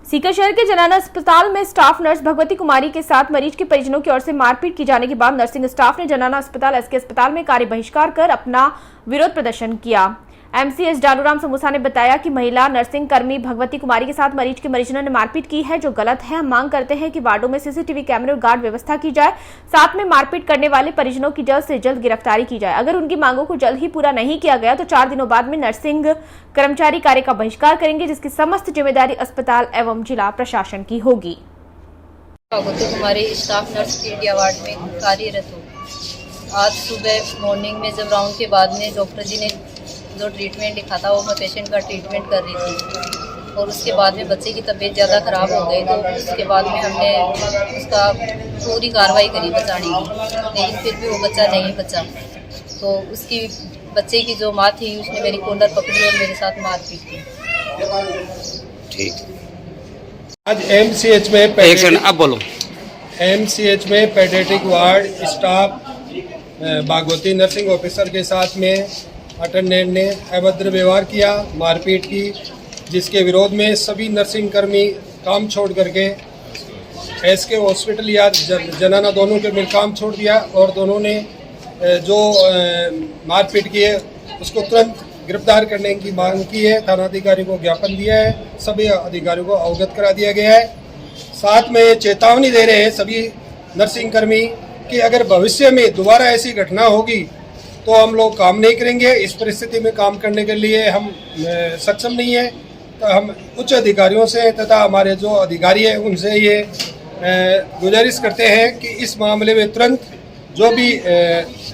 सीकर शहर के जनाना अस्पताल में स्टाफ नर्स भगवती कुमारी के साथ मरीज के परिजनों की ओर से मारपीट की जाने के बाद नर्सिंग स्टाफ ने जनाना अस्पताल एसके अस्पताल में कार्य बहिष्कार कर अपना विरोध प्रदर्शन किया। एमसीएच डालूराम समूसा ने बताया कि महिला नर्सिंग कर्मी भगवती कुमारी के साथ मरीज के परिजनों ने मारपीट की है, जो गलत है। हम मांग करते हैं कि वार्डों में सीसीटीवी कैमरे और गार्ड व्यवस्था की जाए, साथ में मारपीट करने वाले परिजनों की जल्द से जल्द गिरफ्तारी की जाए। अगर उनकी मांगों को जल्द ही पूरा नहीं किया गया तो 4 दिनों बाद में नर्सिंग कर्मचारी कार्य का बहिष्कार करेंगे, जिसकी समस्त जिम्मेदारी अस्पताल एवं जिला प्रशासन की होगी। भगवती कुमारी स्टाफ नर्स इंडिया वार्ड में कार्यरत हूँ। आज सुबह मॉर्निंग में जब राउंड के बाद में डॉक्टर जी ने जो ट्रीटमेंट लिखा था वो मैं पेशेंट का ट्रीटमेंट कर रही थी और उसके बाद में बच्चे की तबीयत ज़्यादा ख़राब हो गई, तो उसके बाद में हमने उसका पूरी कार्रवाई करी बचाने की, लेकिन फिर भी वो बच्चा नहीं बचा। तो उसकी बच्चे की जो माँ थी उसने मेरी कॉलर पकड़ी और मेरे साथ मारपीट की। ठीक। आज एमसीएच में अब बोलो। एमसीएच में पेडियाट्रिक वार्ड स्टाफ भागवती नर्सिंग ऑफिसर के साथ में अटेंडेंट ने अभद्र व्यवहार किया, मारपीट की, जिसके विरोध में सभी नर्सिंग कर्मी काम छोड़ करके एसके हॉस्पिटल या जनाना दोनों के मिल काम छोड़ दिया और दोनों ने जो मारपीट की है उसको तुरंत गिरफ्तार करने की मांग की है। थानाधिकारी को ज्ञापन दिया है, सभी अधिकारियों को अवगत करा दिया गया है। साथ में चेतावनी दे रहे हैं सभी नर्सिंग कर्मी कि अगर भविष्य में दोबारा ऐसी घटना होगी तो हम लोग काम नहीं करेंगे। इस परिस्थिति में काम करने के लिए हम सक्षम नहीं है। तो हम उच्च अधिकारियों से तथा हमारे जो अधिकारी हैं उनसे ये गुजारिश करते हैं कि इस मामले में तुरंत जो भी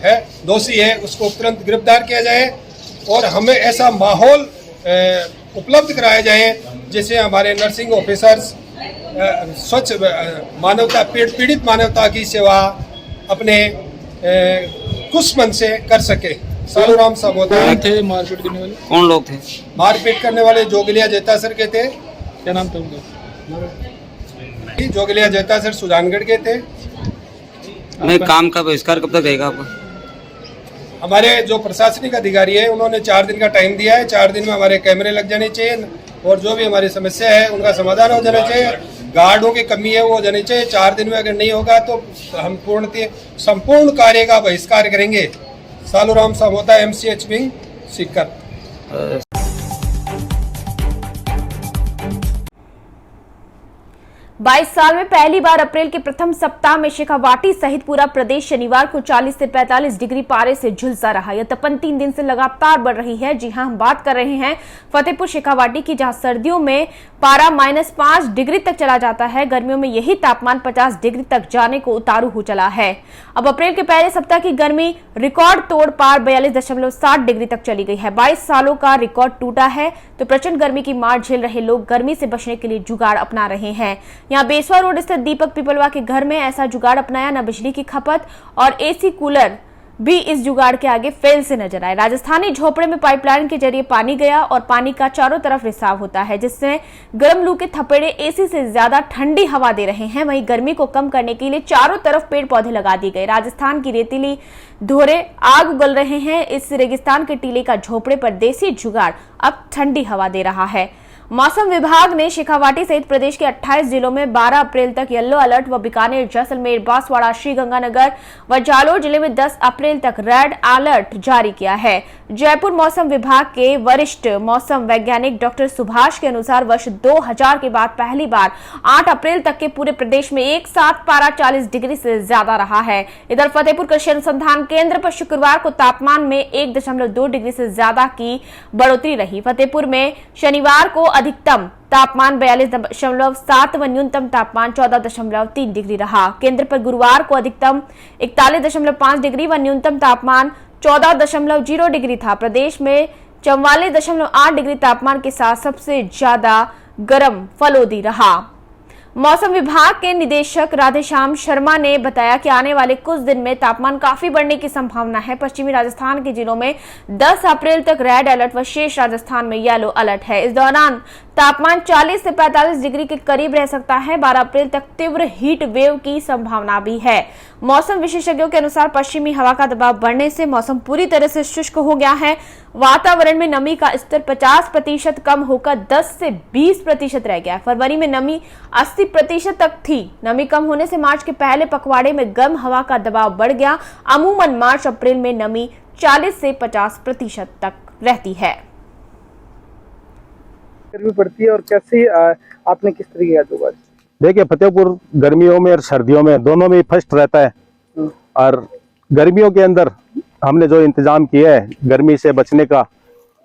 है दोषी है उसको तुरंत गिरफ्तार किया जाए और हमें ऐसा माहौल उपलब्ध कराया जाए जिससे हमारे नर्सिंग ऑफिसर्स स्वच्छ मानवता पीड़ित मानवता की सेवा अपने कुछ मन से कर सके। सालूराम साहब होता थे मारपीट करने वाले कौन लोग थे? मारपीट करने वाले जोगिलिया जैतासर के थे। क्या नाम था उनका? जोगिलिया जैतासर सुजानगढ़ के थे। नहीं, काम का बहिष्कार कब तक रहेगा आपका? हमारे जो प्रशासनिक अधिकारी है उन्होंने 4 दिन का टाइम दिया है। 4 दिन में हमारे कैमरे लग जाने चाहिए और जो भी हमारी समस्या है उनका समाधान हो जाना चाहिए। गार्डों की कमी है वो हो जानी चाहिए। 4 दिन में अगर नहीं होगा तो हम संपूर्ण कार्य का बहिष्कार करेंगे। सालूराम साहब होता है एमसीएच विंग सीकर। 22 साल में पहली बार अप्रैल के प्रथम सप्ताह में शेखावाटी सहित पूरा प्रदेश शनिवार को 40 से 45 डिग्री पारे से झुलसा रहा। यह तपन 3 दिन से लगातार बढ़ रही है। जी हां, हम बात कर रहे हैं फतेहपुर शेखावाटी की, जहां सर्दियों में पारा -5 डिग्री तक चला जाता है। गर्मियों में यही तापमान 50 डिग्री तक जाने को उतारू हो चला है। अब अप्रैल के पहले सप्ताह की गर्मी रिकॉर्ड तोड़ पार 42.7 डिग्री तक चली गई है। 22 सालों का रिकॉर्ड टूटा है तो प्रचंड गर्मी की मार झेल रहे लोग गर्मी से बचने के लिए जुगाड़ अपना रहे हैं। यहाँ बेसवा रोड स्थित दीपक पिपलवा के घर में ऐसा जुगाड़ अपनाया। न बिजली की खपत और एसी कूलर भी इस जुगाड़ के आगे फेल से नजर आए। राजस्थानी झोपड़े में पाइपलाइन के जरिए पानी गया और पानी का चारों तरफ रिसाव होता है, जिससे गर्म लू के थपेड़े एसी से ज्यादा ठंडी हवा दे रहे हैं। वहीं गर्मी को कम करने के लिए चारों तरफ पेड़ पौधे लगा दिए गए। राजस्थान की रेतीली धोरे आग उगल रहे हैं। इस रेगिस्तान के टीले का झोपड़े पर देसी जुगाड़ अब ठंडी हवा दे रहा है। मौसम विभाग ने शेखावाटी सहित प्रदेश के 28 जिलों में 12 अप्रैल तक येलो अलर्ट व बीकानेर, जैसलमेर, बांसवाड़ा, श्रीगंगानगर व जालोर जिले में 10 अप्रैल तक रेड अलर्ट जारी किया है। जयपुर मौसम विभाग के वरिष्ठ मौसम वैज्ञानिक डॉक्टर सुभाष के अनुसार वर्ष 2000 के बाद पहली बार 8 अप्रैल तक के पूरे प्रदेश में एक साथ पारा 40 डिग्री से ज्यादा रहा है। इधर फतेहपुर कृषि अनुसंधान केंद्र पर शुक्रवार को तापमान में 1.2 डिग्री से ज्यादा की बढ़ोतरी रही। फतेहपुर में शनिवार को अधिकतम तापमान 42.7 व न्यूनतम तापमान 14.3 डिग्री रहा। केंद्र पर गुरुवार को अधिकतम 41.5 डिग्री व न्यूनतम तापमान 14.0 डिग्री था। प्रदेश में 44.8 डिग्री तापमान के साथ सबसे ज्यादा गर्म फलोदी रहा। मौसम विभाग के निदेशक राधेश्याम शर्मा ने बताया कि आने वाले कुछ दिन में तापमान काफी बढ़ने की संभावना है। पश्चिमी राजस्थान के जिलों में 10 अप्रैल तक रेड अलर्ट व शेष राजस्थान में येलो अलर्ट है। इस दौरान तापमान 40 से 45 डिग्री के करीब रह सकता है। 12 अप्रैल तक तीव्र हीट वेव की संभावना भी है। मौसम विशेषज्ञों के अनुसार पश्चिमी हवा का दबाव बढ़ने से मौसम पूरी तरह से शुष्क हो गया है। वातावरण में नमी का स्तर 50% कम होकर 10 से 20% रह गया। फरवरी में नमी 80% तक थी। नमी कम होने से मार्च के पहले पखवाड़े में गर्म हवा का दबाव बढ़ गया। अमूमन मार्च अप्रैल में नमी 40 से 50% तक रहती है। गर्मी पड़ती है और कैसे आपने किस तरीके का दुआ? देखिए, फतेहपुर गर्मियों में और सर्दियों में दोनों में फर्स्ट रहता है। और गर्मियों के अंदर हमने जो इंतजाम किया है गर्मी से बचने का,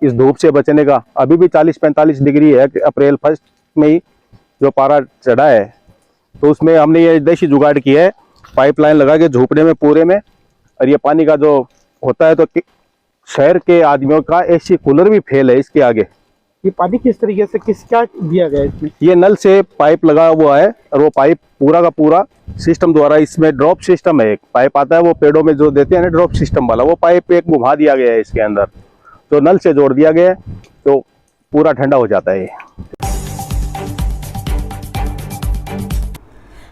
इस धूप से बचने का, अभी भी 40-45 डिग्री है। अप्रैल फर्स्ट में ही जो पारा चढ़ा है, तो उसमें हमने ये देशी जुगाड़ किया है, पाइपलाइन लगा के झोपड़े में पूरे में। और ये पानी का जो होता है, तो शहर के आदमियों का एसी कूलर भी फेल है इसके आगे। ये पानी किस तरीके से क्या दिया गया है इसमें? ये नल से पाइप लगा हुआ है और वो पाइप पूरा का पूरा सिस्टम द्वारा, इसमें ड्रॉप सिस्टम है, एक पाइप आता है वो पेड़ों में जो देते हैं ना, ड्रॉप सिस्टम वाला, वो पाइप एक घुमा दिया गया है इसके अंदर, तो नल से जोड़ दिया गया है, तो पूरा ठंडा हो जाता है।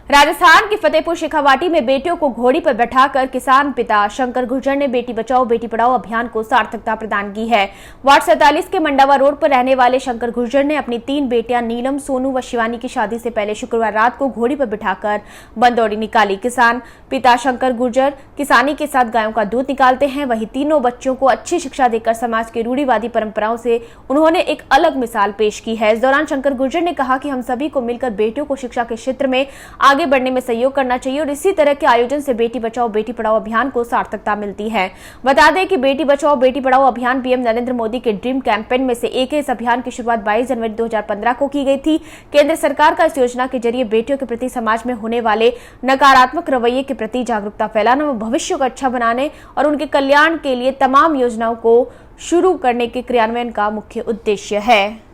राजस्थान के फतेहपुर शेखावाटी में बेटियों को घोड़ी पर बैठाकर किसान पिता शंकर गुर्जर ने बेटी बचाओ बेटी पढ़ाओ अभियान को सार्थकता प्रदान की है। वार्ड 47 के मंडावा रोड पर रहने वाले शंकर गुर्जर ने अपनी 3 बेटियां नीलम, सोनू व शिवानी की शादी से पहले शुक्रवार रात को घोड़ी पर बिठाकर बंदौड़ी निकाली। किसान पिता शंकर गुर्जर किसानी के साथ गायों का दूध निकालते हैं। वहीं तीनों बच्चों को अच्छी शिक्षा देकर समाज की रूढ़िवादी परंपराओं से उन्होंने एक अलग मिसाल पेश की है। इस दौरान शंकर गुर्जर ने कहा कि हम सभी को मिलकर बेटियों को शिक्षा के क्षेत्र में आगे बढ़ने में सहयोग करना चाहिए और इसी तरह के आयोजन से बेटी बचाओ बेटी पढ़ाओ अभियान को सार्थकता मिलती है। बता दें कि बेटी बचाओ बेटी पढ़ाओ अभियान पीएम नरेंद्र मोदी के ड्रीम कैंपेन में से एक है। इस अभियान की शुरुआत 22 जनवरी 2015 को की गई थी। केंद्र सरकार का इस योजना के जरिए बेटियों के प्रति समाज में होने वाले नकारात्मक रवैये के प्रति जागरूकता फैलाना व भविष्य को अच्छा बनाने और उनके कल्याण के लिए तमाम योजनाओं को शुरू करने के क्रियान्वयन का मुख्य उद्देश्य है।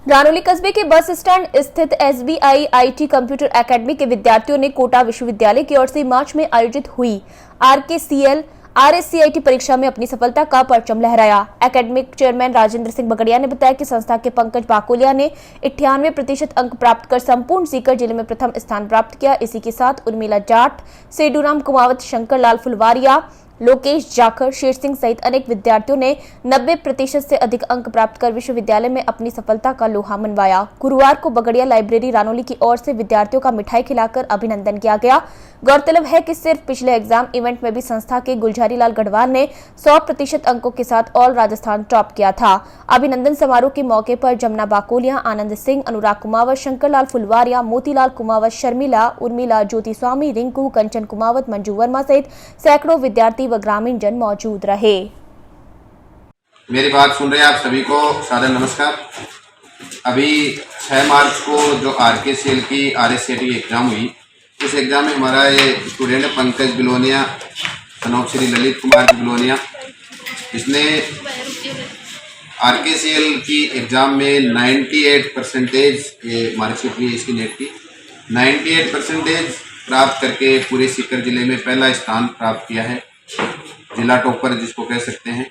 रानौली कस्बे के बस स्टैंड स्थित SBI IT कंप्यूटर एकेडमी के विद्यार्थियों ने कोटा विश्वविद्यालय की ओर से मार्च में आयोजित हुई RKCL RSCIT परीक्षा में अपनी सफलता का परचम लहराया। एकेडमिक चेयरमैन राजेंद्र सिंह बगड़िया ने बताया कि संस्था के पंकज बाकोलिया ने 98% अंक प्राप्त कर संपूर्ण सीकर जिले में प्रथम स्थान प्राप्त किया। इसी के साथ उर्मिला जाट, सेडूराम कुमावत, शंकर लाल फुलवारिया, लोकेश जाखड़, शेर सिंह सहित अनेक विद्यार्थियों ने 90% से अधिक अंक प्राप्त कर विश्वविद्यालय में अपनी सफलता का लोहा मनवाया। गुरुवार को बगड़िया लाइब्रेरी रानौली की ओर से विद्यार्थियों का मिठाई खिलाकर अभिनंदन किया गया। गौरतलब है कि सिर्फ पिछले एग्जाम इवेंट में भी संस्था के गुलजारी लाल गढ़वाल ने 100% अंकों के साथ ऑल राजस्थान टॉप किया था। अभिनंदन समारोह के मौके पर जमुना बाकोलिया, आनंद सिंह, अनुराग कुमावत, शंकर लाल फुलवारिया, मोतीलाल कुमावत, शर्मिला, उर्मिला, ज्योति स्वामी, रिंकू, कंचन कुमावत, मंजू वर्मा सहित सैकड़ों विद्यार्थी व ग्रामीण जन मौजूद रहे। मेरी बात सुन रहे आप सभी को सादर नमस्कार। अभी 6 मार्च को जो RKCL की RSCIT एग्जाम हुई, इस एग्जाम में हमारा ये स्टूडेंट पंकज बिलोनिया, सनौप श्री ललित कुमार बिलोनिया, इसने RKCL की एग्जाम में 98% ये मार्कशीट हुई इसकी नेट की, 98% प्राप्त करके पूरे सीकर जिले में पहला स्थान प्राप्त किया है, जिला टॉपर जिसको कह सकते हैं।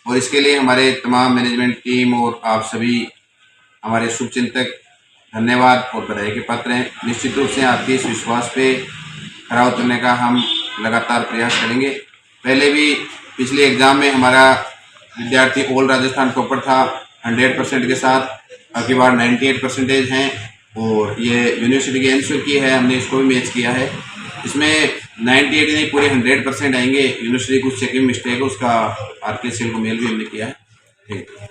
और इसके लिए हमारे तमाम मैनेजमेंट टीम और आप सभी हमारे शुभचिंतक धन्यवाद और बधाई के पात्र हैं। निश्चित रूप से आपके इस विश्वास पे खरा उतरने का हम लगातार प्रयास करेंगे। पहले भी पिछले एग्ज़ाम में हमारा विद्यार्थी ऑल राजस्थान टॉपर था 100% के साथ, अब की बार 98% हैं और ये यूनिवर्सिटी के एनसीओ की है, हमने इसको भी मैच किया है। इसमें 98 नहीं पूरे 100% आएंगे। यूनिवर्सिटी कुछ चेकिंग मिस्टेक है, उसका RKCL को मेल भी हमने किया है। ठीक है।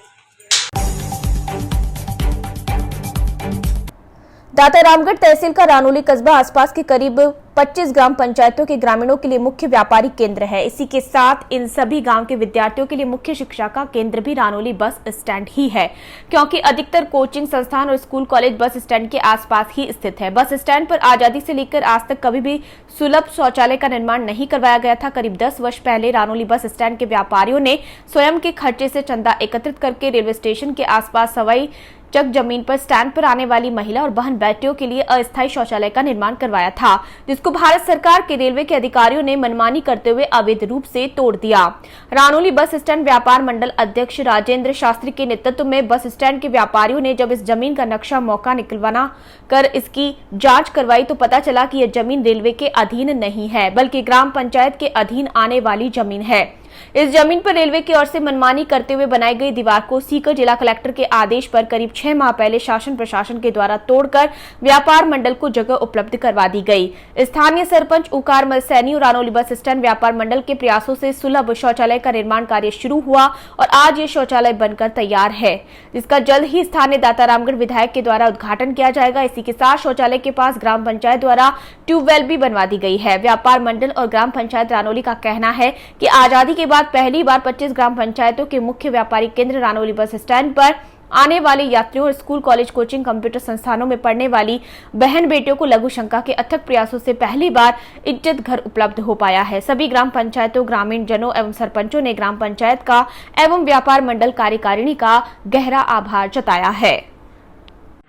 दाता रामगढ़ तहसील का रानौली कस्बा आसपास के करीब 25 ग्राम पंचायतों के ग्रामीणों के लिए मुख्य व्यापारिक केंद्र है। इसी के साथ इन सभी गांव के विद्यार्थियों के लिए मुख्य शिक्षा का केंद्र भी रानौली बस स्टैंड ही है, क्योंकि अधिकतर कोचिंग संस्थान और स्कूल कॉलेज बस स्टैंड के आसपास ही स्थित है। बस स्टैंड पर आजादी से लेकर आज तक कभी भी सुलभ शौचालय का निर्माण नहीं करवाया गया था। करीब 10 वर्ष पहले रानौली बस स्टैंड के व्यापारियों ने स्वयं के खर्चे से चंदा एकत्रित करके रेलवे स्टेशन के आसपास सवाई चक जमीन पर स्टैंड पर आने वाली महिला और बहन बेटियों के लिए अस्थायी शौचालय का निर्माण करवाया था, जिसको भारत सरकार के रेलवे के अधिकारियों ने मनमानी करते हुए अवैध रूप से तोड़ दिया। रानौली बस स्टैंड व्यापार मंडल अध्यक्ष राजेंद्र शास्त्री के नेतृत्व में बस स्टैंड के व्यापारियों ने जब इस जमीन का नक्शा मौका निकलवाना कर इसकी जांच करवाई तो पता चला कि यह जमीन रेलवे के अधीन नहीं है, बल्कि ग्राम पंचायत के अधीन आने वाली जमीन है। इस जमीन पर रेलवे की ओर से मनमानी करते हुए बनाई गई दीवार को सीकर जिला कलेक्टर के आदेश पर करीब 6 माह पहले शासन प्रशासन के द्वारा तोड़कर व्यापार मंडल को जगह उपलब्ध करवा दी गई। स्थानीय सरपंच उकारमल सैनी और रानौली बस स्टैंड व्यापार मंडल के प्रयासों से सुलभ शौचालय का निर्माण कार्य शुरू हुआ और आज ये शौचालय बनकर तैयार है, जिसका जल्द ही स्थानीय दातारामगढ़ विधायक के द्वारा उद्घाटन किया जाएगा। इसी के साथ शौचालय के पास ग्राम पंचायत द्वारा ट्यूबवेल भी बनवा दी गई है। व्यापार मंडल और ग्राम पंचायत रानौली का कहना है कि आजादी के बाद पहली बार 25 ग्राम पंचायतों के मुख्य व्यापारिक केंद्र रानौली बस स्टैंड पर आने वाले यात्रियों और स्कूल, कॉलेज, कोचिंग, कंप्यूटर संस्थानों में पढ़ने वाली बहन बेटियों को लघु शंका के अथक प्रयासों से पहली बार इज्जत घर उपलब्ध हो पाया है। सभी ग्राम पंचायतों, ग्रामीण जनों एवं सरपंचों ने ग्राम पंचायत का एवं व्यापार मंडल कार्यकारिणी का गहरा आभार जताया है।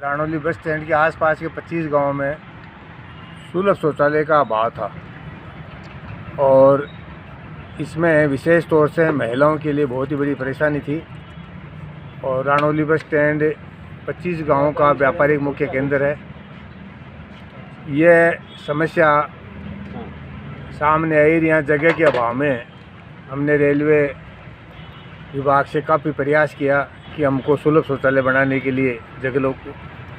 रानौली बस स्टैंड के आसपास के 25 गाँव में सुलभ शौचालय का अभाव था और इसमें विशेष तौर से महिलाओं के लिए बहुत ही बड़ी परेशानी थी और रानौली बस स्टैंड 25 गांवों का व्यापारिक मुख्य केंद्र है। यह समस्या सामने आई, यहाँ जगह के अभाव में हमने रेलवे विभाग से काफ़ी प्रयास किया कि हमको सुलभ शौचालय बनाने के लिए जगह लोग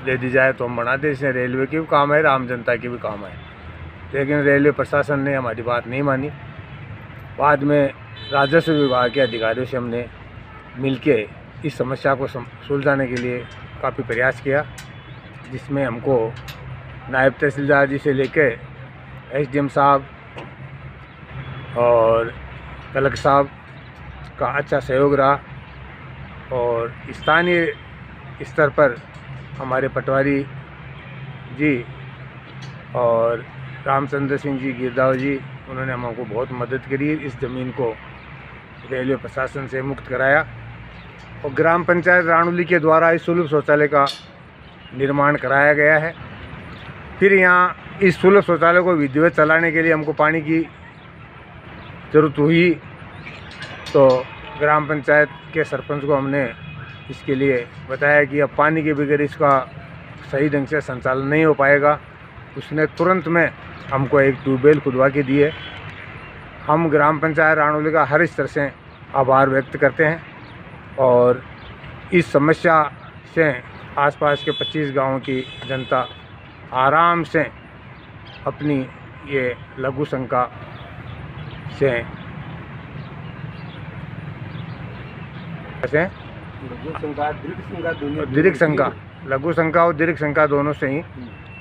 दे दी जाए तो हम बना दें। इससे रेलवे की भी काम है, आम जनता की भी काम है, लेकिन रेलवे प्रशासन ने हमारी बात नहीं मानी। बाद में राजस्व विभाग के अधिकारियों से हमने मिलके इस समस्या को सुलझाने के लिए काफ़ी प्रयास किया, जिसमें हमको नायब तहसीलदार जी से लेकर एसडीएम साहब और कलेक्टर साहब का अच्छा सहयोग रहा और स्थानीय स्तर पर हमारे पटवारी जी और रामचंद्र सिंह जी गिरदाव जी, उन्होंने हमको बहुत मदद करी। इस ज़मीन को रेलवे प्रशासन से मुक्त कराया और ग्राम पंचायत रानौली के द्वारा इस सुलभ शौचालय का निर्माण कराया गया है। फिर यहाँ इस सुलभ शौचालय को विधिवत चलाने के लिए हमको पानी की ज़रूरत हुई तो ग्राम पंचायत के सरपंच को हमने इसके लिए बताया कि अब पानी के बगैर इसका सही ढंग से संचालन नहीं हो पाएगा। उसने तुरंत में हमको एक ट्यूबवेल खुदवा के दिए। हम ग्राम पंचायत रानौली का हर स्तर से आभार व्यक्त करते हैं और इस समस्या से आसपास के 25 गांवों की जनता आराम से अपनी ये लघु शंका से दीर्घ शंका, लघु शंका और दीर्घ शंका दोनों से ही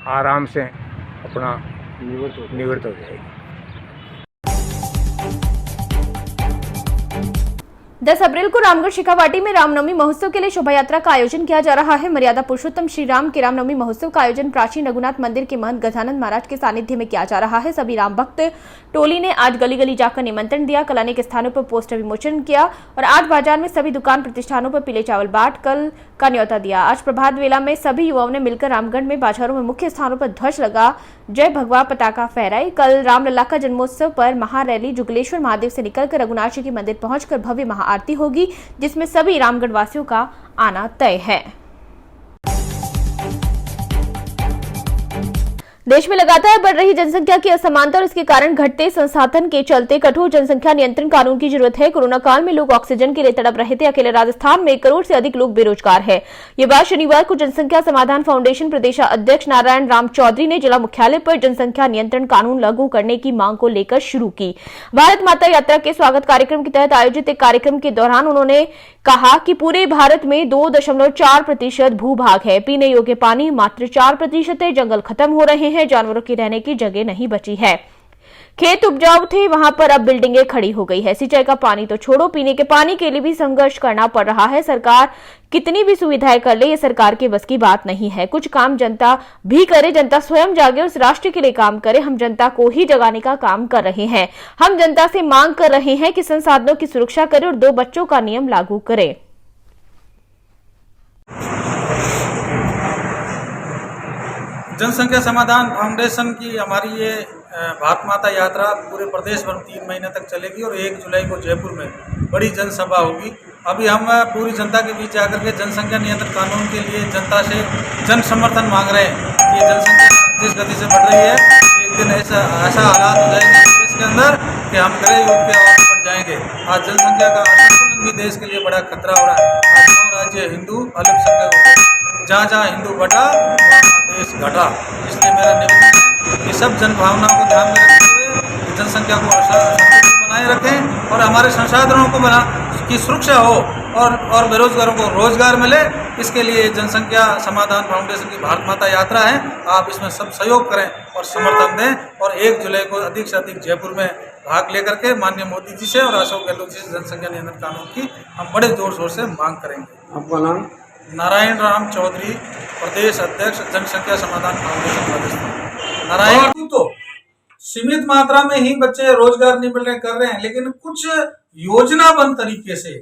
आराम से अपना निवृत्त हो जाएगी। 10 अप्रैल को रामगढ़ शेखावाटी में रामनवमी महोत्सव के लिए शोभा यात्रा का आयोजन किया जा रहा है। मर्यादा पुरुषोत्तम श्री राम के रामनवमी महोत्सव का आयोजन प्राचीन रघुनाथ मंदिर के महंत गजानंद महाराज के सानिध्य में किया जा रहा है। सभी राम भक्त टोली ने आज गली गली जाकर निमंत्रण दिया, कल अनेक स्थानों पर पोस्टर विमोचन किया और आज बाजार में सभी दुकान प्रतिष्ठानों पर पीले चावल बांट कल का न्योता दिया। आज प्रभात वेला में सभी युवाओं ने मिलकर रामगढ़ में बाजारों में मुख्य स्थानों पर ध्वज लगा जय भगवा पताका फहराई। कल रामलला का जन्मोत्सव पर महारैली जुगलेश्वर महादेव से निकलकर रघुनाथ जी के मंदिर पहुंचकर भव्य महाआरती होगी, जिसमें सभी रामगढ़ वासियों का आना तय है। देश में लगातार बढ़ रही जनसंख्या की असमानता और इसके कारण घटते संसाधन के चलते कठोर जनसंख्या नियंत्रण कानून की जरूरत है। कोरोना काल में लोग ऑक्सीजन के लिए तड़प रहे थे। अकेले राजस्थान में 1 करोड़ से अधिक लोग बेरोजगार है। ये बात शनिवार को जनसंख्या समाधान फाउंडेशन प्रदेशाध्यक्ष नारायण राम चौधरी ने जिला मुख्यालय पर जनसंख्या नियंत्रण कानून लागू करने की मांग को लेकर शुरू की। भारत माता यात्रा के स्वागत कार्यक्रम के तहत आयोजित एक कार्यक्रम के दौरान उन्होंने कहा कि पूरे भारत में 2.4% भूभाग है, पीने योग्य पानी मात्र 4% है, जंगल खत्म हो रहे हैं, जानवरों की रहने की जगह नहीं बची है, खेत उपजाऊ थे वहां पर अब बिल्डिंगें खड़ी हो गई है, सिंचाई का पानी तो छोड़ो, पीने के पानी के लिए भी संघर्ष करना पड़ रहा है। सरकार कितनी भी सुविधाएं कर ले, ये सरकार के बस की बात नहीं है। कुछ काम जनता भी करे, जनता स्वयं जागे और इस राष्ट्र के लिए काम करे। हम जनता को ही जगाने का काम कर रहे हैं। हम जनता से मांग कर रहे हैं कि संसाधनों की सुरक्षा करे और 2 बच्चों का नियम लागू करे। जनसंख्या समाधान फाउंडेशन की हमारी ये भारत माता यात्रा पूरे प्रदेश भर में 3 महीने तक चलेगी और 1 जुलाई को जयपुर में बड़ी जनसभा होगी। अभी हम पूरी जनता के बीच जाकर के जनसंख्या नियंत्रण कानून के लिए जनता से जन समर्थन मांग रहे हैं। ये जनसंख्या जिस गति से बढ़ रही है, एक दिन ऐसा हालात हो जाएंगे देश के अंदर कि हम गृह युद्ध के आगे बढ़ जाएंगे। आज जनसंख्या का असंतुलन भी देश के लिए बड़ा खतरा हो रहा है। आज 9 राज्य हिंदू अल्पसंख्यक हो गए, जहाँ जहाँ हिंदू बढ़ा देश घटा। इसलिए मेरा निवेदन है कि सब जनभावनाओं को ध्यान में रखते हुए जनसंख्या को संतुलित बनाए रखें और हमारे संसाधनों को की सुरक्षा हो और बेरोजगारों को रोजगार मिले। इसके लिए जनसंख्या समाधान फाउंडेशन की भारत माता यात्रा है। आप इसमें सब सहयोग करें और समर्थन दें और 1 जुलाई को अधिक से अधिक जयपुर में भाग लेकर के माननीय मोदी जी से और अशोक गहलोत जी से जनसंख्या नियंत्रण कानून की हम बड़े जोर शोर से मांग करेंगे। आपका नाम? नारायण राम चौधरी, प्रदेश अध्यक्ष जनसंख्या समाधान फाउंडेशन राजस्थान। नारायण तो सीमित मात्रा में ही बच्चे रोजगार नहीं मिल रहे कर रहे हैं, लेकिन कुछ योजनाबद्ध तरीके से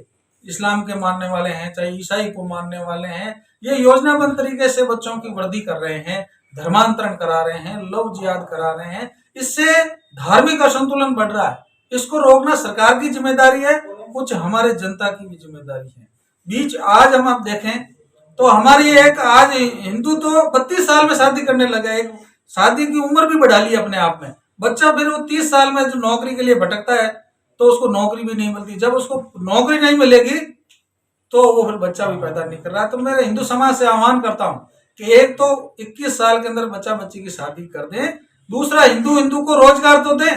इस्लाम के मानने वाले हैं चाहे ईसाई को मानने वाले हैं, ये योजनाबद्ध तरीके से बच्चों की वृद्धि कर रहे हैं, धर्मांतरण करा रहे हैं, लव जिहाद करा रहे हैं। इससे धार्मिक असंतुलन बढ़ रहा है। इसको रोकना सरकार की जिम्मेदारी है, कुछ हमारे जनता की भी जिम्मेदारी है। बीच आज हम आप देखें तो हमारी एक आज हिंदू तो 32 साल में शादी करने लगा, एक शादी की उम्र भी बढ़ा ली अपने आप में। बच्चा फिर वो 30 साल में जो नौकरी के लिए भटकता है तो उसको नौकरी भी नहीं मिलती। जब उसको नौकरी नहीं मिलेगी तो वो फिर बच्चा भी पैदा नहीं कर रहा। तो मैं हिंदू समाज से आह्वान करता हूँ कि एक तो 21 साल के अंदर बच्चा बच्ची की शादी कर दें, दूसरा हिंदू को रोजगार तो दें।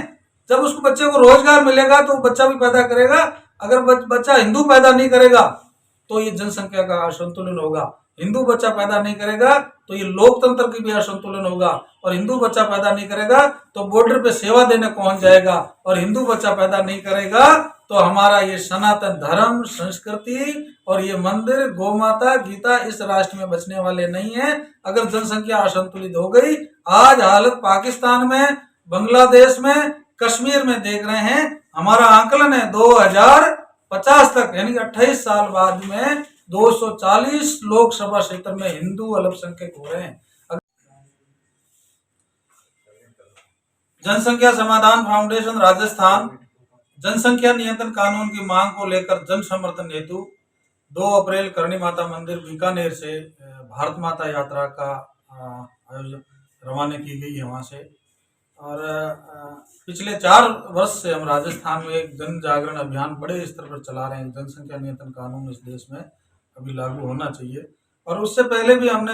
जब उसको बच्चे को रोजगार मिलेगा तो बच्चा भी पैदा करेगा। अगर बच्चा हिंदू पैदा नहीं करेगा तो ये जनसंख्या का असंतुलन होगा। हिंदू बच्चा पैदा नहीं करेगा तो ये लोकतंत्र की भी असंतुलन होगा, और हिंदू बच्चा पैदा नहीं करेगा तो बॉर्डर पे सेवा देने पहुंच जाएगा, और हिंदू बच्चा पैदा नहीं करेगा तो हमारा ये सनातन धर्म, संस्कृति और ये मंदिर, गौ माता, गीता इस राष्ट्र में बचने वाले नहीं है। अगर जनसंख्या असंतुलित हो गई, आज हालत पाकिस्तान में, बांग्लादेश में, कश्मीर में देख रहे हैं। हमारा आंकलन है 2050 तक यानी 28 साल बाद में 240 लोकसभा क्षेत्र में हिंदू अल्पसंख्यक हो रहे हैं। जनसंख्या समाधान फाउंडेशन राजस्थान जनसंख्या नियंत्रण कानून की मांग को लेकर जन समर्थन हेतु 2 अप्रैल करणी माता मंदिर बीकानेर से भारत माता यात्रा का आयोजन रवाना की गई है वहाँ से। और पिछले 4 वर्ष से हम राजस्थान में एक जन जागरण अभियान बड़े स्तर पर चला रहे हैं। जनसंख्या नियंत्रण कानून इस देश में अभी लागू होना चाहिए। और उससे पहले भी हमने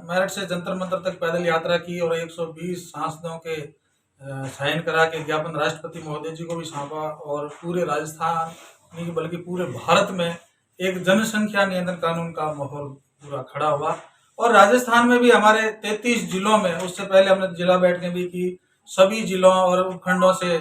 मेरठ से जंतर मंतर तक पैदल यात्रा की और 120 सांसदों के साइन करा के ज्ञापन राष्ट्रपति महोदय जी को भी सौंपा, और पूरे राजस्थान नहीं बल्कि पूरे भारत में एक जनसंख्या नियंत्रण कानून का माहौल पूरा खड़ा हुआ। और राजस्थान में भी हमारे 33 जिलों में, उससे पहले हमने जिला बैठकें भी की, सभी जिलों और उपखंडों से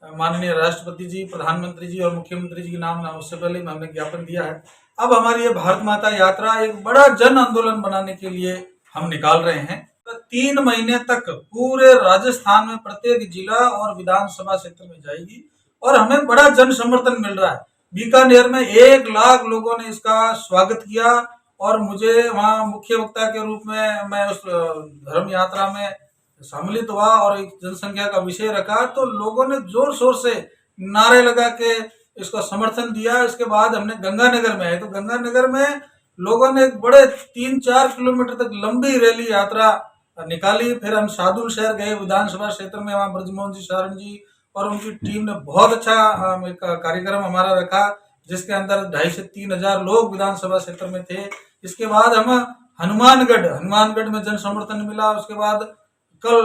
माननीय राष्ट्रपति जी, प्रधानमंत्री जी और मुख्यमंत्री जी के नाम उससे पहले हमने ज्ञापन दिया है। अब हमारी ये भारत माता यात्रा एक बड़ा जन आंदोलन बनाने के लिए हम निकाल रहे हैं। 3 महीने तक पूरे राजस्थान में प्रत्येक जिला और विधानसभा क्षेत्र में जाएगी और हमें बड़ा जन समर्थन मिल रहा है। बीकानेर में 1 लाख लोगों ने इसका स्वागत किया और मुझे वहाँ मुख्य वक्ता के रूप में मैं उस धर्म यात्रा में सम्मिलित हुआ और एक जनसंख्या का विषय रखा। तो लोगों ने जोर शोर से नारे लगा के इसको समर्थन दिया। इसके बाद हमने गंगानगर में आए तो गंगानगर में लोगों ने बड़े 3-4 किलोमीटर तक लंबी रैली यात्रा निकाली। फिर हम सादुल शहर गए विधानसभा क्षेत्र में, वहाँ ब्रजमोहन जी शरण जी और उनकी टीम ने बहुत अच्छा कार्यक्रम हमारा रखा, जिसके अंदर 2,500 से 3,000 लोग विधानसभा क्षेत्र में थे। इसके बाद हम हनुमानगढ़ में जन समर्थन मिला। उसके बाद कल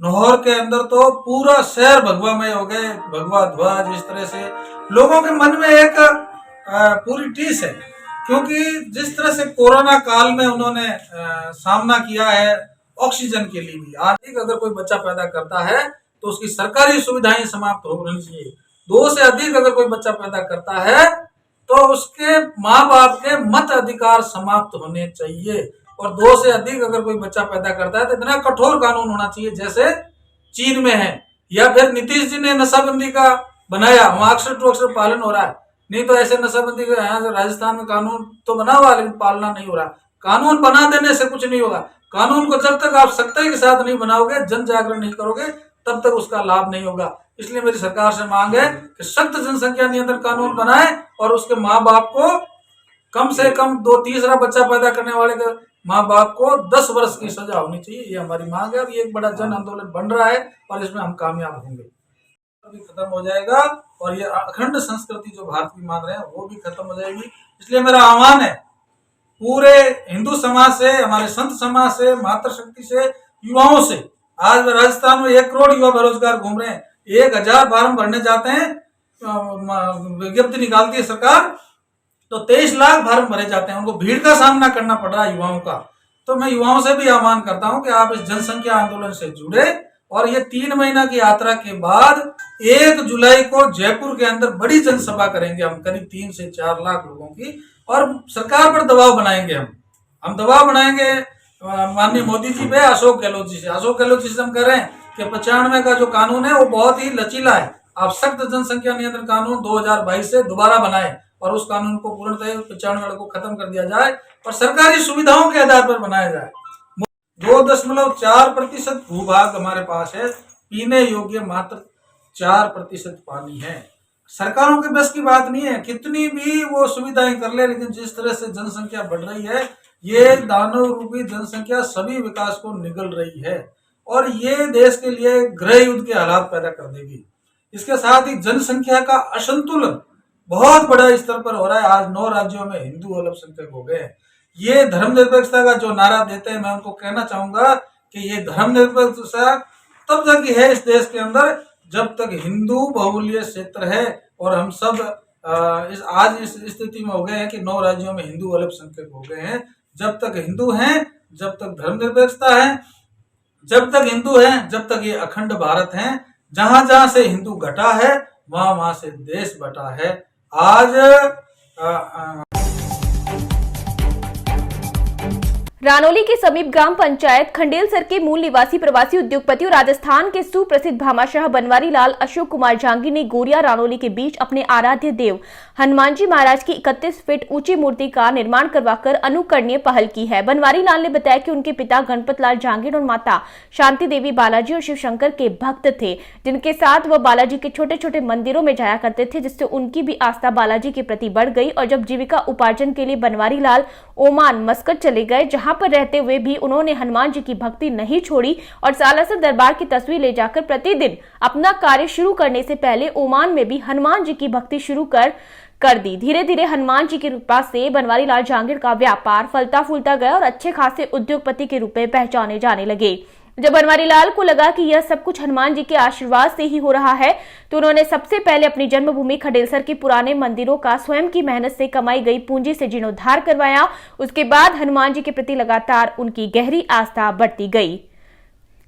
नौहर के अंदर तो पूरा शहर भगवामय हो गए, भगवा ध्वज। इस तरह से लोगों के मन में एक पूरी टीस है, क्योंकि जिस तरह से कोरोना काल में उन्होंने सामना किया है ऑक्सीजन के लिए भी। आज अगर कोई बच्चा पैदा करता है तो उसकी सरकारी सुविधाएं समाप्त होनी चाहिए। 2 से अधिक अगर कोई बच्चा पैदा करता है तो उसके माँ बाप के मत अधिकार समाप्त होने चाहिए। और 2 से अधिक अगर कोई बच्चा पैदा करता है तो इतना कठोर कानून होना चाहिए जैसे चीन में है, या फिर नीतीश जी ने नशाबंदी का बनाया, वहाँ अक्सर टू अक्सर पालन हो रहा है। नहीं तो ऐसे नशाबंदी का यहाँ राजस्थान में कानून तो बना हुआ लेकिन पालना नहीं हो रहा। कानून बना देने से कुछ नहीं होगा। कानून को जब तक आप सख्ती के साथ नहीं बनाओगे, जन जागरण नहीं करोगे, तब तक उसका लाभ नहीं होगा। इसलिए मेरी सरकार से मांग है कि सख्त जनसंख्या नियंत्रण कानून बनाए और उसके माँ बाप को कम से कम 2-3 बच्चा पैदा करने वाले के माँ बाप को 10 वर्ष की सजा होनी चाहिए। ये हमारी मांग है और ये एक बड़ा जन आंदोलन बन रहा है और इसमें हम कामयाब होंगे। भी खत्म हो जाएगा और ये अखंड संस्कृति जो भारत की मान रहे हैं वो भी खत्म हो जाएगी। इसलिए मेरा आह्वान है पूरे हिंदू समाज से, हमारे संत समाज से, मातृशक्ति से, युवाओं से। आज राजस्थान में 1 करोड़ युवा बेरोजगार घूम रहे हैं। 1000 फार्म भरने जाते हैं, विज्ञप्ति निकालती है सरकार, तो 23 लाख फार्म भरे जाते हैं। उनको भीड़ का सामना करना पड़ रहा है युवाओं का। तो मैं युवाओं से भी आह्वान करता हूं कि आप इस जनसंख्या आंदोलन से जुड़े और ये 3 महीना की यात्रा के बाद 1 जुलाई को जयपुर के अंदर बड़ी जनसभा करेंगे हम, करीब 3 से 4 लाख लोगों की, और सरकार पर दबाव बनाएंगे। हम दबाव बनाएंगे माननीय मोदी जी पे, अशोक गहलोत जी से। अशोक गहलोत जी से हम कह रहे हैं कि 95 का जो कानून है वो बहुत ही लचीला है। आप सख्त जनसंख्या नियंत्रण कानून 2022 से दोबारा बनाए और उस कानून को पूर्णतः 95 को खत्म कर दिया जाए और सरकारी सुविधाओं के आधार पर बनाया जाए। 2.4% भूभाग हमारे पास है, पीने योग्य मात्र 4% पानी है। सरकारों के बस की बात नहीं है, कितनी भी वो सुविधाएं कर ले, लेकिन जिस तरह से जनसंख्या बढ़ रही है, ये दानव रूपी जनसंख्या सभी विकास को निगल रही है और ये देश के लिए गृह युद्ध के हालात पैदा कर देगी। इसके साथ ही जनसंख्या का असंतुलन बहुत बड़ा स्तर पर हो रहा है। आज 9 राज्यों में हिंदू अल्पसंख्यक हो गए। ये धर्मनिरपेक्षता का जो नारा देते हैं, मैं उनको कहना चाहूंगा कि ये धर्मनिरपेक्षता तब तक ही है इस देश के अंदर जब तक हिंदू बहुमूल्य क्षेत्र है। और हम सब आज इस स्थिति में हो गए हैं कि 9 राज्यों में हिंदू अल्पसंख्यक हो गए हैं। जब तक हिंदू हैं, जब तक धर्मनिरपेक्षता है, जब तक हिंदू हैं, जब तक ये अखंड भारत है। जहां जहां से हिंदू घटा है, वहां वहां से देश बटा है। आज रानौली के समीप ग्राम पंचायत खंडेलसर के मूल निवासी प्रवासी उद्योगपति और राजस्थान के सुप्रसिद्ध भामाशाह बनवारी लाल अशोक कुमार जांगी ने गोरिया रानौली के बीच अपने आराध्य देव हनुमान जी महाराज की 31 फीट ऊंची मूर्ति का निर्माण करवाकर अनुकरणीय पहल की है। बनवारी लाल ने बताया कि उनके पिता गणपत लाल जांगीर और माता शांति देवी बालाजी और शिव शंकर के भक्त थे, जिनके साथ वह बालाजी के छोटे छोटे मंदिरों में जाया करते थे, जिससे उनकी भी आस्था बालाजी के प्रति बढ़ गई। और जब जीविका उपार्जन के लिए बनवारी लाल ओमान मस्कत चले गए, जहां पर रहते हुए भी उन्होंने हनुमान जी की भक्ति नहीं छोड़ी और सालासर दरबार की तस्वीर ले जाकर प्रतिदिन अपना कार्य शुरू करने से पहले ओमान में भी हनुमान जी की भक्ति शुरू कर दी। धीरे धीरे हनुमान जी की कृपा से बनवारी लाल जांगीर का व्यापार फलता फूलता गया और अच्छे खासे उद्योगपति के रूप में पहचाने जाने लगे। जब बनवारी लाल को लगा कि यह सब कुछ हनुमान जी के आशीर्वाद से ही हो रहा है, तो उन्होंने सबसे पहले अपनी जन्मभूमि खंडेलसर के पुराने मंदिरों का स्वयं की मेहनत से कमाई गई पूंजी से जीर्णोद्धार करवाया। उसके बाद हनुमान जी के प्रति लगातार उनकी गहरी आस्था बढ़ती गई।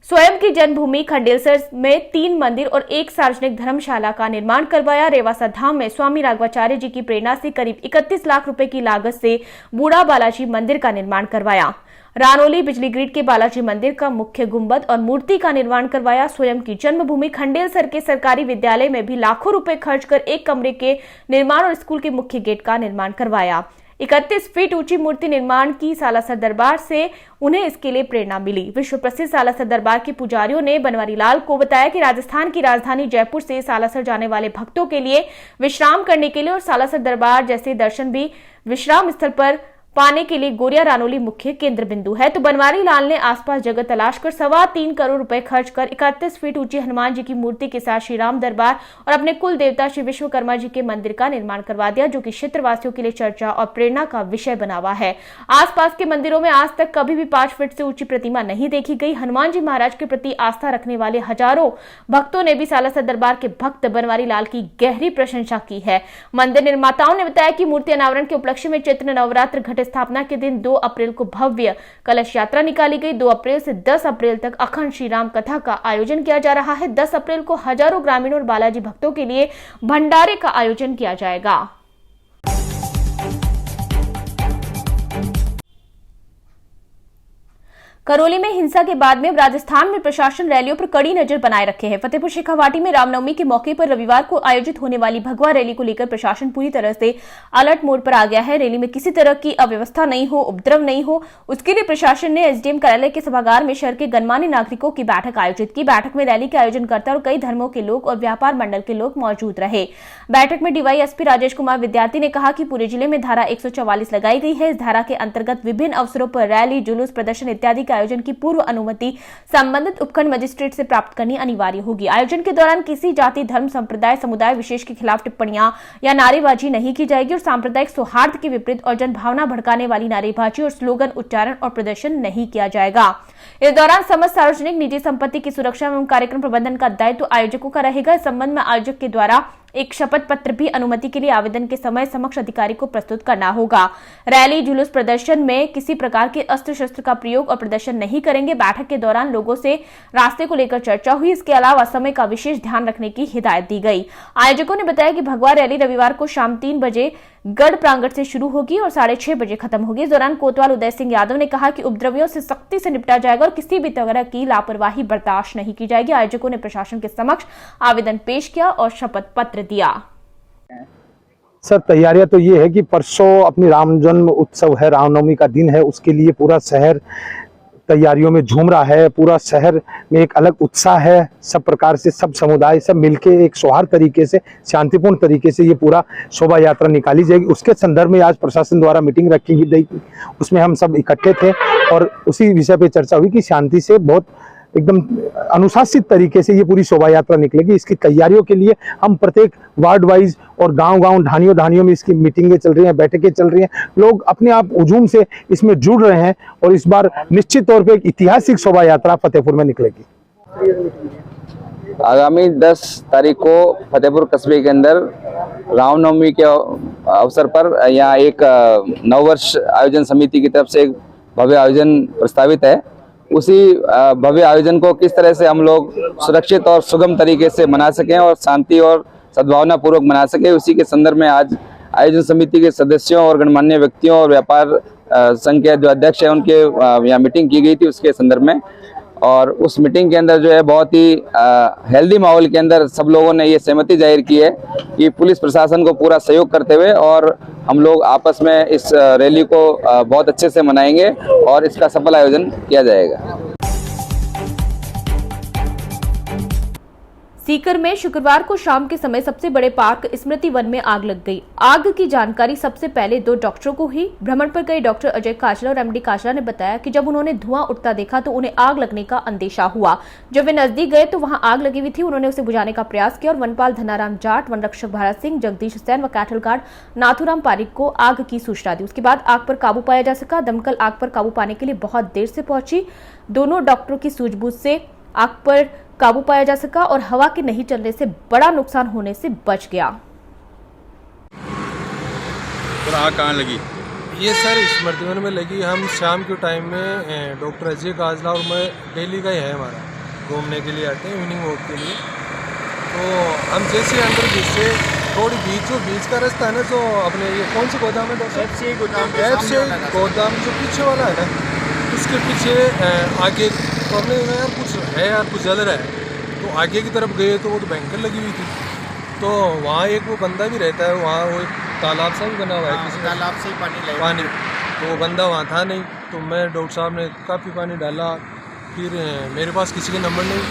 स्वयं की जन्मभूमि खंडेलसर में 3 मंदिर और 1 सार्वजनिक धर्मशाला का निर्माण करवाया। रेवासा धाम में स्वामी राघवाचार्य जी की प्रेरणा से करीब 31 लाख रुपए की लागत से बूढ़ा बालाजी मंदिर का निर्माण करवाया। रानौली बिजली ग्रिड के बालाजी मंदिर का मुख्य गुंबद और मूर्ति का निर्माण करवाया। स्वयं की जन्मभूमि खंडेलसर के सरकारी विद्यालय में भी लाखों रुपए खर्च कर 1 कमरे के निर्माण और स्कूल के मुख्य गेट का निर्माण करवाया। 31 फीट ऊंची मूर्ति निर्माण की सालासर दरबार से उन्हें इसके लिए प्रेरणा मिली। विश्व प्रसिद्ध सालासर दरबार के पुजारियों ने बनवारी लाल को बताया कि राजस्थान की राजधानी जयपुर से सालासर जाने वाले भक्तों के लिए विश्राम करने के लिए और सालासर दरबार जैसे दर्शन भी विश्राम स्थल पर पाने के लिए गोरिया रानौली मुख्य केंद्र बिंदु है। तो बनवारी लाल ने आसपास जगह तलाश कर 3.25 करोड़ रुपए खर्च कर 31 फीट ऊंची हनुमान जी की मूर्ति के साथ श्री राम दरबार और अपने कुल देवता श्री विश्वकर्मा जी के मंदिर का निर्माण करवा दिया, जो कि क्षेत्रवासियों के लिए चर्चा और प्रेरणा का विषय बना हुआ है। आसपास के मंदिरों में आज तक कभी भी 5 फीट से ऊंची प्रतिमा नहीं देखी गई। हनुमान जी महाराज के प्रति आस्था रखने वाले हजारों भक्तों ने भी सालासर दरबार के भक्त बनवारी लाल की गहरी प्रशंसा की है। मंदिर निर्माताओं ने बताया कि मूर्ति अनावरण के उपलक्ष्य में चैत्र नवरात्र घट स्थापना के दिन 2 अप्रैल को भव्य कलश यात्रा निकाली गई। 2 अप्रैल से 10 अप्रैल तक अखंड श्री राम कथा का आयोजन किया जा रहा है। 10 अप्रैल को हजारों ग्रामीणों और बालाजी भक्तों के लिए भंडारे का आयोजन किया जाएगा। करौली में हिंसा के बाद में अब राजस्थान में प्रशासन रैलियों पर कड़ी नजर बनाए रखे है। फतेहपुर शेखावाटी में रामनवमी के मौके पर रविवार को आयोजित होने वाली भगवा रैली को लेकर प्रशासन पूरी तरह से अलर्ट मोड पर आ गया है। रैली में किसी तरह की अव्यवस्था नहीं हो, उपद्रव नहीं हो, उसके लिए प्रशासन ने एसडीएम कार्यालय के सभागार में शहर के गणमान्य नागरिकों की बैठक आयोजित की। बैठक में रैली के आयोजनकर्ता और कई धर्मों के लोग और व्यापार मंडल के लोग मौजूद रहे। बैठक में डीवाईएसपी राजेश कुमार विद्यार्थी ने कहा कि पूरे जिले में धारा 144 लगाई गई है। इस धारा के अंतर्गत विभिन्न अवसरों पर रैली, जुलूस, प्रदर्शन इत्यादि के आयोजन की पूर्व अनुमति संबंधित उपखंड मजिस्ट्रेट से प्राप्त करनी अनिवार्य होगी। आयोजन के दौरान किसी जाति, धर्म, संप्रदाय, समुदाय विशेष के खिलाफ टिप्पणियां या नारेबाजी नहीं की जाएगी और सांप्रदायिक सौहार्द के विपरीत और जनभावना भड़काने वाली नारेबाजी और स्लोगन उच्चारण और प्रदर्शन नहीं किया जाएगा। इस दौरान समस्त सार्वजनिक निजी संपत्ति की सुरक्षा एवं कार्यक्रम प्रबंधन का दायित्व आयोजकों का रहेगा। इस संबंध में आयोजक के द्वारा एक शपथ पत्र भी अनुमति के लिए आवेदन के समय समक्ष अधिकारी को प्रस्तुत करना होगा। रैली, जुलूस, प्रदर्शन में किसी प्रकार के अस्त्र शस्त्र का प्रयोग और प्रदर्शन नहीं करेंगे। बैठक के दौरान लोगों से रास्ते को लेकर चर्चा हुई। इसके अलावा समय का विशेष ध्यान रखने की हिदायत दी गई। आयोजकों ने बताया कि भगवा रैली रविवार को शाम 3 बजे गढ़ प्रांगण से शुरू होगी और 6:30 बजे खत्म होगी। इस दौरान कोतवाल उदय सिंह यादव ने कहा कि उपद्रवियों से सख्ती से निपटा जाएगा और किसी भी तरह की लापरवाही बर्दाश्त नहीं की जाएगी। आयोजकों ने प्रशासन के समक्ष आवेदन पेश किया और शपथ पत्र दिया। सर, तैयारियां तो ये है कि परसों अपनी राम जन्म उत्सव है, रामनवमी का दिन है, उसके लिए पूरा शहर तैयारियों में झूम रहा है। पूरा शहर में एक अलग उत्साह है। सब प्रकार से सब समुदाय सब मिलके एक सौहार्द तरीके से, शांतिपूर्ण तरीके से ये पूरा शोभा यात्रा निकाली जाएगी। उसके संदर्भ में आज प्रशासन द्वारा मीटिंग रखी गई, उसमें हम सब इकट्ठे थे और उसी विषय पे चर्चा हुई कि शांति से बहुत एकदम अनुशासित तरीके से ये पूरी शोभा यात्रा निकलेगी। इसकी तैयारियों के लिए हम प्रत्येक वार्ड वाइज और गांव-गांव, ढानियों में इसकी मीटिंगें चल रही हैं, बैठकें चल रही हैं। लोग अपने आप हुजूम से इसमें जुड़ रहे हैं और इस बार निश्चित तौर पे एक ऐतिहासिक शोभा यात्रा फतेहपुर में निकलेगी। आगामी 10 तारीख को फतेहपुर कस्बे के अंदर रामनवमी के अवसर पर यहाँ एक नववर्ष आयोजन समिति की तरफ से एक भव्य आयोजन प्रस्तावित है। उसी भव्य आयोजन को किस तरह से हम लोग सुरक्षित और सुगम तरीके से मना सकें और शांति और सद्भावना पूर्वक मना सकें, उसी के संदर्भ में आज आयोजन समिति के सदस्यों और गणमान्य व्यक्तियों और व्यापार संघ के जो अध्यक्ष हैं उनके यहाँ मीटिंग की गई थी उसके संदर्भ में। और उस मीटिंग के अंदर जो है बहुत ही हेल्दी माहौल के अंदर सब लोगों ने ये सहमति जाहिर की है कि पुलिस प्रशासन को पूरा सहयोग करते हुए और हम लोग आपस में इस रैली को बहुत अच्छे से मनाएंगे और इसका सफल आयोजन किया जाएगा। सीकर में शुक्रवार को शाम के समय सबसे बड़े पार्क स्मृति वन में आग लग गई। आग की जानकारी सबसे पहले 2 डॉक्टरों को हुई। भ्रमण पर गए डॉक्टर अजय काचला और एमडी काचला ने बताया कि जब उन्होंने धुआं उठता देखा तो उन्हें आग लगने का अंदेशा हुआ। जब वे नजदीक गए तो वहां आग लगी हुई थी। उन्होंने उसे बुझाने का प्रयास किया और वनपाल धनाराम जाट, वन रक्षक भारत सिंह, जगदीश सेन व कैटल गार्ड नाथूराम पारिक को आग की सूचना दी। उसके बाद आग पर काबू पाया जा सका। दमकल आग पर काबू पाने के लिए बहुत देर से पहुंची। दोनों डॉक्टरों की सूझबूझ से आग पर काबू पाया जा सका और हवा के नहीं चलने से बड़ा नुकसान होने से बच गया। और आग कहाँ लगी? ये सर स्मृति वन में लगी। हम शाम के टाइम में डॉक्टर अजय काजला और मैं डेली का ही है हमारा, घूमने के लिए आते हैं इवनिंग वॉक के लिए। तो हम जैसे अंदर घुसे थोड़ी बीच का रास्ता है ना, तो अपने ये कौन सी गोदाम है डॉक्टर? एफसी गोदाम जो पीछे वाला है ना, उसके पीछे आगे तो हमने यार कुछ जल रहा है तो आगे की तरफ गए तो वो तो भयंकर लगी हुई थी। तो वहाँ एक वो बंदा भी रहता है, वहाँ वो एक तालाब सा भी बना हुआ है, किसी तालाब से ही पानी तो वो बंदा वहाँ था नहीं। तो मैं डॉक्टर साहब ने काफ़ी पानी डाला, फिर मेरे पास किसी के नंबर नहीं।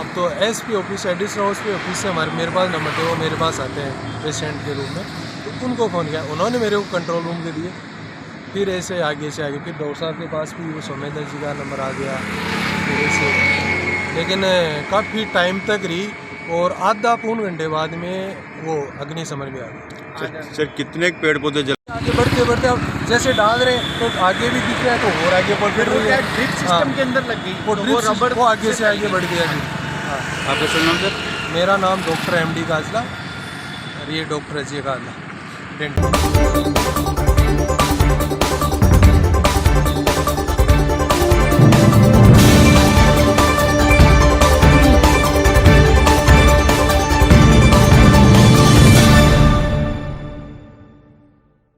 अब तो SP office, additional SP office से मेरे पास नंबर थे, वो मेरे पास आते हैं पेशेंट के रूम में, तो उनको फ़ोन किया, उन्होंने मेरे को कंट्रोल रूम के दिए। फिर ऐसे आगे से आगे फिर डॉक्टर साहब के पास भी वो सौमेंद्र जी का नंबर आ गया। फिर ऐसे लेकिन काफ़ी टाइम तक रही और आधा पौन घंटे बाद में वो अग्निशमन भी आ गया। सर कितने पेड़ पौधे जल? आगे बढ़ते अब जैसे डाल रहे हैं तो आगे भी दिख रहा है तो और आगे बढ़ रही है। ड्रिप सिस्टम के अंदर लग गई वो आगे से आगे बढ़ गया जी। हाँ, आपका शुभ नाम सर? मेरा नाम डॉक्टर एमडी काजला और ये डॉक्टर अजय काजला, डेंटल।